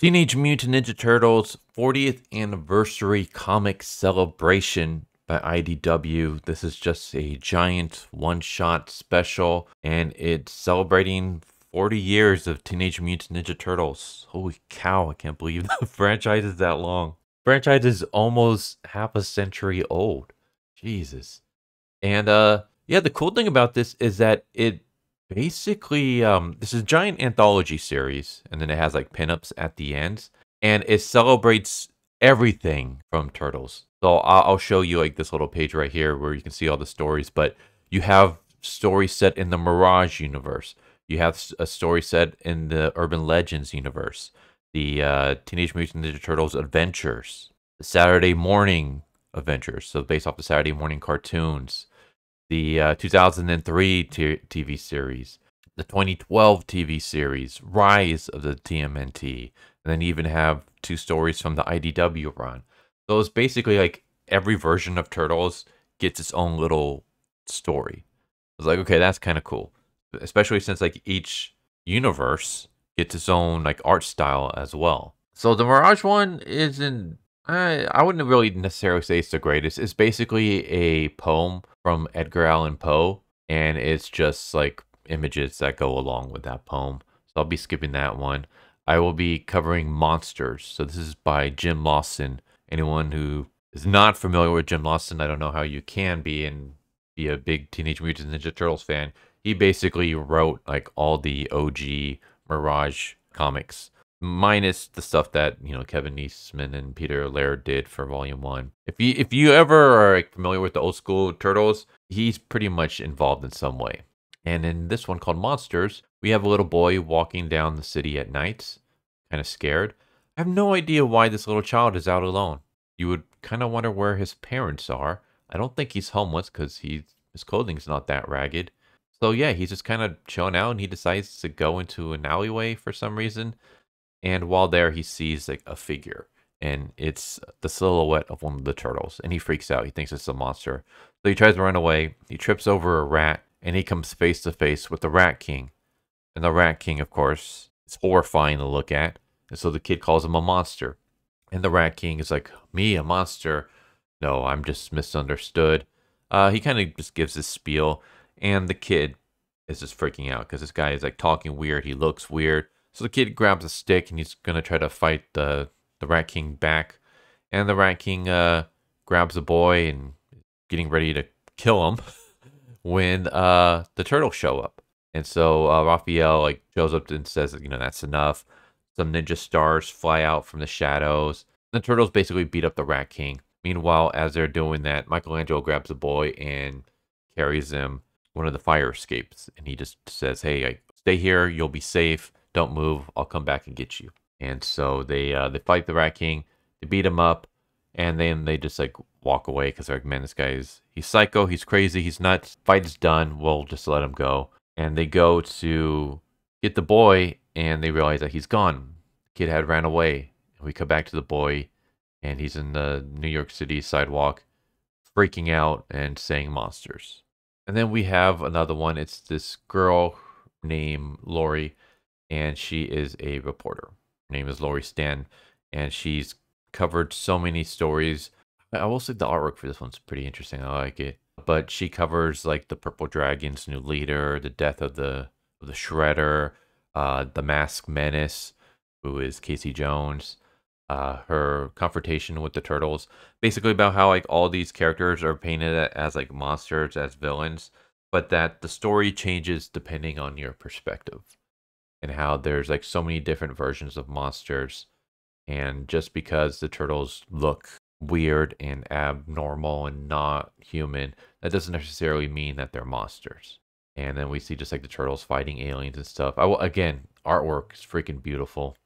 Teenage Mutant Ninja Turtles 40th Anniversary Comic Celebration by IDW. This is just a giant one-shot special, and it's celebrating 40 years of Teenage Mutant Ninja Turtles. Holy cow, I can't believe the franchise is that long. Franchise is almost half a century old. Jesus. And yeah, the cool thing about this is that it basically, this is a giant anthology series, and then it has like pinups at the end, and it celebrates everything from Turtles. So I'll show you like this little page right here where you can see all the stories, but you have stories set in the Mirage universe. You have a story set in the Urban Legends universe, the Teenage Mutant Ninja Turtles Adventures, the Saturday Morning Adventures, so based off the Saturday morning cartoons, the 2003 TV series, the 2012 TV series, Rise of the TMNT, and then you even have two stories from the IDW run. So it's basically like every version of Turtles gets its own little story. I was like, okay, that's kind of cool, especially since like each universe gets its own like art style as well. So the Mirage one isn't, I wouldn't really necessarily say it's the greatest. It's basically a poem from Edgar Allan Poe, and it's just like images that go along with that poem. So I'll be skipping that one. I will be covering Monsters. So this is by Jim Lawson. Anyone who is not familiar with Jim Lawson, I don't know how you can be and be a big Teenage Mutant Ninja Turtles fan. He basically wrote like all the OG Mirage comics, minus the stuff that, you know, Kevin Eastman and Peter Laird did for Volume 1. If you ever are like, familiar with the old school Turtles, he's pretty much involved in some way. And in this one called Monsters, we have a little boy walking down the city at night, kind of scared. I have no idea why this little child is out alone. You would kind of wonder where his parents are. I don't think he's homeless because his clothing's not that ragged. So yeah, he's just kind of chilling out, and he decides to go into an alleyway for some reason. And while there, he sees like a figure, and it's the silhouette of one of the turtles, and he freaks out. He thinks it's a monster. So he tries to run away. He trips over a rat, and he comes face to face with the Rat King. And the Rat King, of course, is horrifying to look at. And so the kid calls him a monster. And the Rat King is like, me, a monster? No, I'm just misunderstood. He kind of just gives this spiel, and the kid is just freaking out because this guy is like talking weird. He looks weird. So the kid grabs a stick, and he's going to try to fight the Rat King back. And the Rat King grabs the boy and getting ready to kill him when the turtles show up. And so Raphael like shows up and says, you know, that's enough. Some ninja stars fly out from the shadows. The turtles basically beat up the Rat King. Meanwhile, as they're doing that, Michelangelo grabs the boy and carries him one of the fire escapes. And he just says, hey, like, stay here. You'll be safe. Don't move. I'll come back and get you. And so they fight the Rat King. They beat him up, and then they just like walk away because they're like, man, this he's psycho. He's crazy. He's nuts. Fight is done. We'll just let him go. And they go to get the boy, and they realize that he's gone. The kid had ran away. And we come back to the boy, and he's in the New York City sidewalk, freaking out and saying monsters. And then we have another one. It's this girl named Lori, and she is a reporter. Her name is Lori Stan, and she's covered so many stories. I will say the artwork for this one's pretty interesting. I like it. But she covers like the Purple Dragon's new leader, the death of the Shredder, the Masked Menace, who is Casey Jones, her confrontation with the Turtles. Basically about how like all these characters are painted as like monsters, as villains, but that the story changes depending on your perspective. And how there's like so many different versions of monsters. And just because the turtles look weird and abnormal and not human, that doesn't necessarily mean that they're monsters. And then we see just like the turtles fighting aliens and stuff. Again, artwork is freaking beautiful.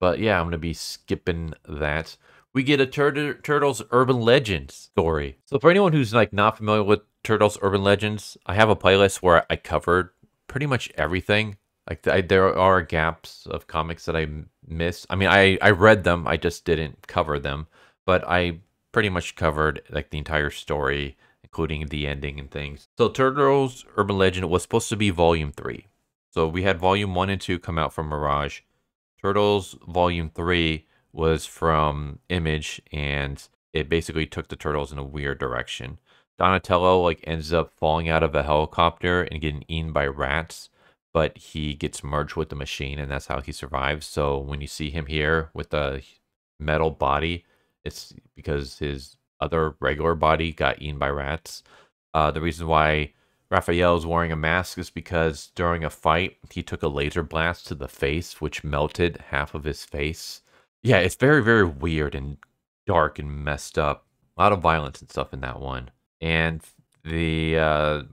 But yeah, I'm going to be skipping that. We get a Turtles Urban Legends story. So for anyone who's like not familiar with Turtles Urban Legends, I have a playlist where I covered pretty much everything. Like there are gaps of comics that I missed. I mean, I read them, I just didn't cover them. But I pretty much covered like the entire story, including the ending and things. So Turtles Urban Legend was supposed to be Volume 3. So we had Volume 1 and 2 come out from Mirage. Turtles Volume 3 was from Image, and it basically took the Turtles in a weird direction. Donatello like ends up falling out of a helicopter and getting eaten by rats, but he gets merged with the machine, and that's how he survives. So when you see him here with the metal body, it's because his other regular body got eaten by rats. The reason why Raphael is wearing a mask is because during a fight, he took a laser blast to the face, which melted half of his face. Yeah, it's very, very weird and dark and messed up. A lot of violence and stuff in that one. And the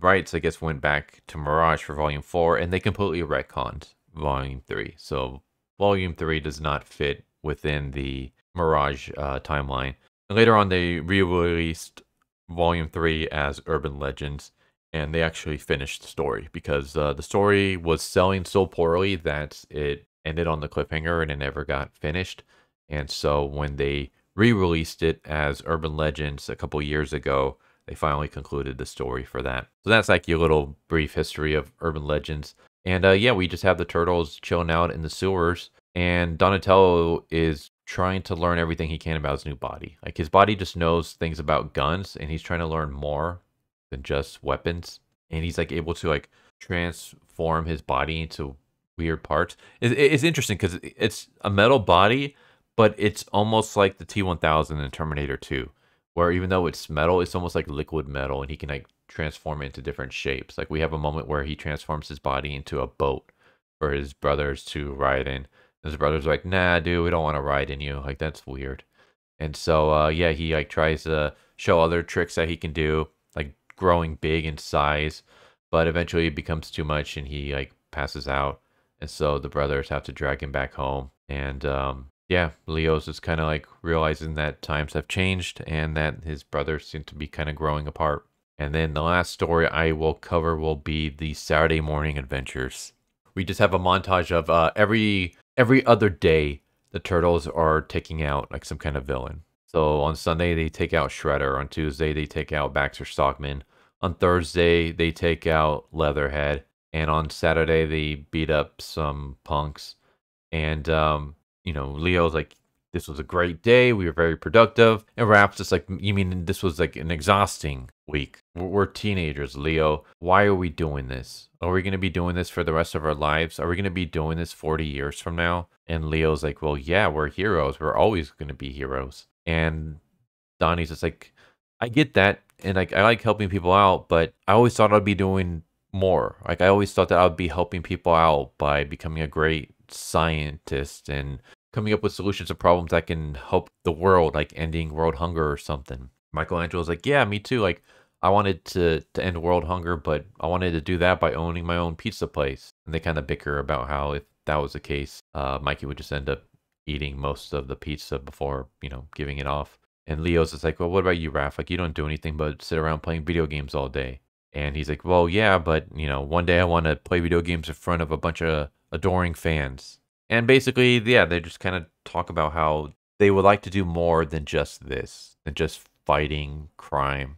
rights, I guess, went back to Mirage for Volume 4, and they completely retconned Volume 3. So Volume 3 does not fit within the Mirage timeline. And later on, they re-released Volume 3 as Urban Legends, and they actually finished the story because the story was selling so poorly that it ended on the cliffhanger and it never got finished. And so when they re-released it as Urban Legends a couple years ago, they finally concluded the story for that. So that's like your little brief history of Urban Legends. And yeah, we just have the Turtles chilling out in the sewers, and Donatello is trying to learn everything he can about his new body. Like, his body just knows things about guns, and he's trying to learn more than just weapons. And he's like able to like transform his body into weird parts. It's interesting because it's a metal body, but it's almost like the T-1000 in Terminator 2, where even though it's metal, it's almost like liquid metal, and he can like transform it into different shapes. Like, we have a moment where he transforms his body into a boat for his brothers to ride in. And his brothers are like, nah, dude, we don't want to ride in you. Like, that's weird. And so, yeah, he like tries to show other tricks that he can do, like growing big in size, but eventually it becomes too much and he like passes out. And so the brothers have to drag him back home. And yeah, Leo's just kind of like realizing that times have changed and that his brothers seem to be kind of growing apart. And then the last story I will cover will be the Saturday morning adventures. We just have a montage of every other day the Turtles are taking out like some kind of villain. So on Sunday they take out Shredder. On Tuesday they take out Baxter Stockman. On Thursday they take out Leatherhead. And on Saturday they beat up some punks. And you know, Leo's like, this was a great day. We were very productive. And Raph's just like, you mean this was like an exhausting week? We're teenagers, Leo. Why are we doing this? Are we going to be doing this for the rest of our lives? Are we going to be doing this 40 years from now? And Leo's like, well, yeah, we're heroes. We're always going to be heroes. And Donnie's just like, I get that. And like, I like helping people out, but I always thought I'd be doing more. Like, I always thought that I'd be helping people out by becoming a great scientist and coming up with solutions to problems that can help the world, like ending world hunger or something. Michelangelo's like, yeah, me too. Like, I wanted to end world hunger, but I wanted to do that by owning my own pizza place. And they kind of bicker about how if that was the case, Mikey would just end up eating most of the pizza before, you know, giving it off. And Leo's just like, well, what about you, Raph? Like, you don't do anything but sit around playing video games all day. And he's like, well, yeah, but, you know, one day I want to play video games in front of a bunch of adoring fans. And basically, yeah, they just kind of talk about how they would like to do more than just this, than just fighting crime.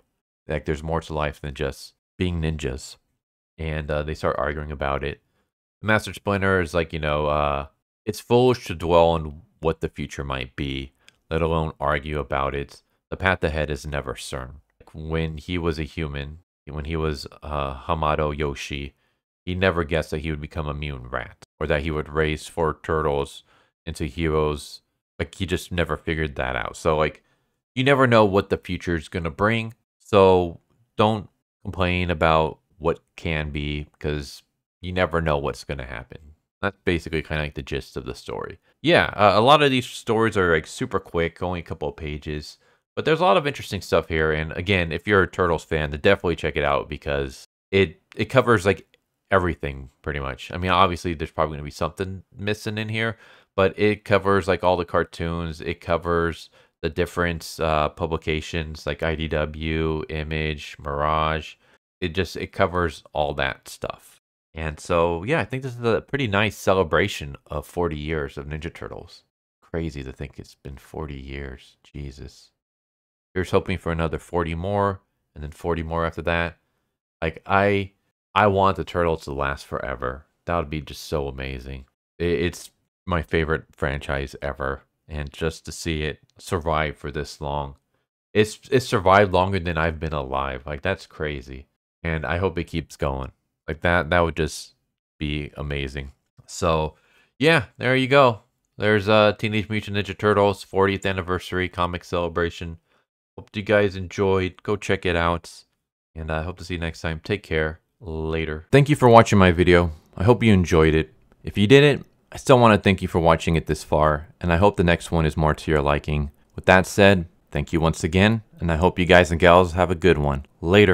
Like, there's more to life than just being ninjas. And they start arguing about it. Master Splinter is like, you know, it's foolish to dwell on what the future might be, let alone argue about it. The path ahead is never certain. When he was a human, when he was Hamato Yoshi, he never guessed that he would become a mutant rat, or that he would raise 4 turtles into heroes. Like, he just never figured that out. So, like, you never know what the future is going to bring. So don't complain about what can be, because you never know what's going to happen. That's basically kind of like the gist of the story. Yeah, a lot of these stories are like super quick, only a couple of pages. But there's a lot of interesting stuff here. And again, if you're a Turtles fan, then definitely check it out, because it covers like everything pretty much. I mean, obviously there's probably going to be something missing in here, but it covers like all the cartoons. It covers the different publications like IDW, Image, Mirage. It covers all that stuff. And so, yeah, I think this is a pretty nice celebration of 40 years of Ninja Turtles. Crazy to think it's been 40 years. Jesus. Here's hoping for another 40 more, and then 40 more after that. Like, I want the Turtles to last forever. That would be just so amazing. It's my favorite franchise ever. And just to see it survive for this long. It's survived longer than I've been alive. Like, that's crazy. And I hope it keeps going. Like, that would just be amazing. So, yeah, there you go. There's Teenage Mutant Ninja Turtles 40th anniversary comic celebration. Hope you guys enjoyed. Go check it out. And I hope to see you next time. Take care. Later. Thank you for watching my video. I hope you enjoyed it. If you didn't, I still want to thank you for watching it this far. And I hope the next one is more to your liking. With that said, thank you once again. And I hope you guys and gals have a good one. Later.